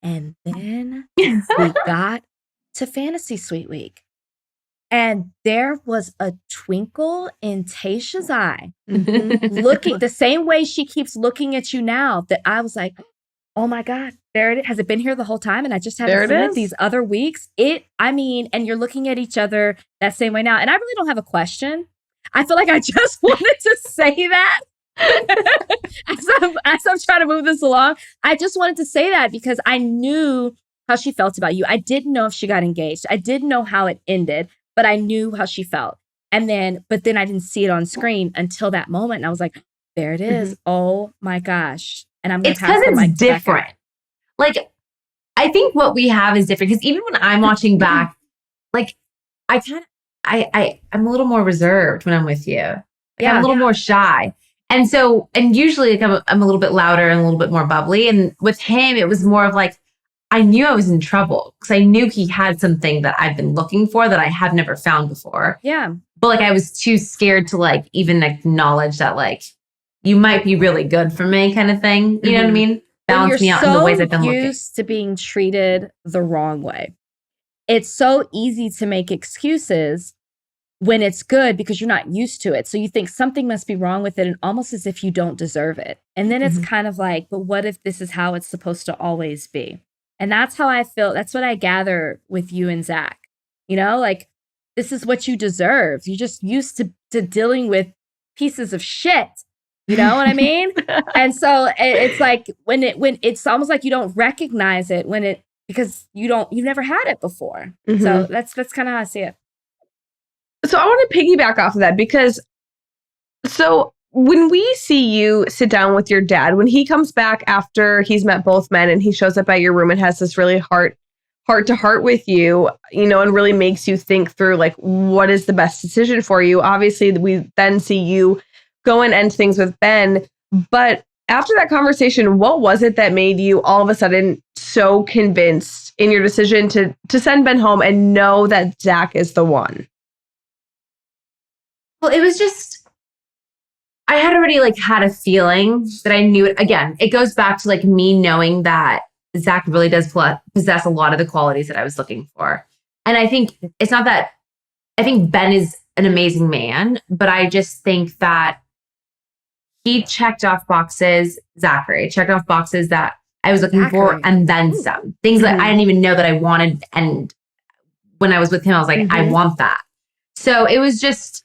And then we got to Fantasy Suite Week. And there was a twinkle in Tayshia's eye, looking the same way she keeps looking at you now, that I was like, oh my God, there it is. Has it been here the whole time? And I just haven't seen it these other weeks. And you're looking at each other that same way now. And I really don't have a question. I feel like I just wanted to say that. as I'm trying to move this along, I just wanted to say that because I knew how she felt about you. I didn't know if she got engaged. I didn't know how it ended, but I knew how she felt. But then I didn't see it on screen until that moment. And I was like, there it is. Oh my gosh. And I'm it's because it's different. Like, I think what we have is different because even when I'm watching back, like I'm a little more reserved when I'm with you. I'm a little more shy. And so, and usually like I'm a little bit louder and a little bit more bubbly. And with him, it was more of like, I knew I was in trouble because I knew he had something that I've been looking for that I have never found before. Yeah. But like, I was too scared to like even acknowledge that like, you might be really good for me kind of thing. You know what I mean? Balance me out in the ways I've been looking. You're so used to being treated the wrong way. It's so easy to make excuses when it's good because you're not used to it. So you think something must be wrong with it and almost as if you don't deserve it. And then it's kind of like, but what if this is how it's supposed to always be? And that's how I feel. That's what I gather with you and Zach. You know, like this is what you deserve. You're just used to dealing with pieces of shit. You know what I mean? And so it's like when it's almost like you don't recognize it because you've never had it before. So that's kind of how I see it. So I want to piggyback off of that because when we see you sit down with your dad, when he comes back after he's met both men and he shows up at your room and has this really heart to heart with you, you know, and really makes you think through like, what is the best decision for you? Obviously, we then see you go and end things with Ben. But after that conversation, what was it that made you all of a sudden so convinced in your decision to send Ben home and know that Zach is the one? Well, it was just, I had already like had a feeling that I knew it. Again, it goes back to like me knowing that Zach really does possess a lot of the qualities that I was looking for. And I think it's not that, I think Ben is an amazing man, but I just think that he checked off boxes, Zachary checked off boxes that I was looking for and then some. Things that I didn't even know that I wanted. And when I was with him, I was like, I want that. So it was just,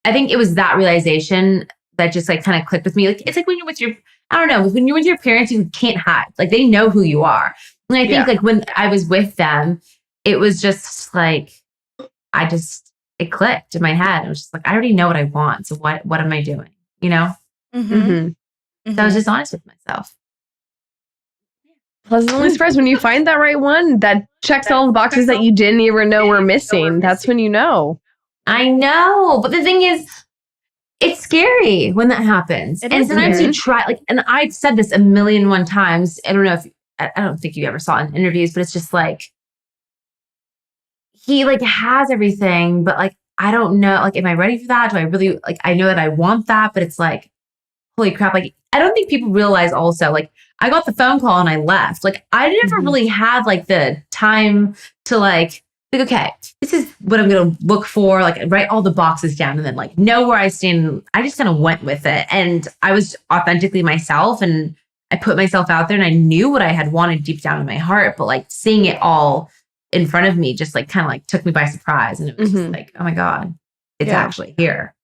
I think it was that realization that just like kind of clicked with me. Like, it's like when you're with when you're with your parents, you can't hide. Like they know who you are. And I think like when I was with them, it was just like, it clicked in my head. I was just like, I already know what I want. So what am I doing? You know? So I was just honest with myself. Pleasantly surprised when you find that right one that checks all the boxes that you didn't even know were missing. That's when you know. I know. But the thing is, it's scary when that happens. And sometimes you try, like, and I've said this 1,000,001 times. I don't think you ever saw it in interviews, but it's just like, he like has everything, but like, I don't know, like, am I ready for that? Do I really, like, I know that I want that, but it's like, holy crap. Like, I don't think people realize also, like, I got the phone call and I left. Like, I never really had like the time to like, okay, this is what I'm going to look for, like write all the boxes down and then like know where I stand. I just kind of went with it. And I was authentically myself and I put myself out there and I knew what I had wanted deep down in my heart, but like seeing it all in front of me just like kind of like took me by surprise. And it was just like, oh my God, it's actually here.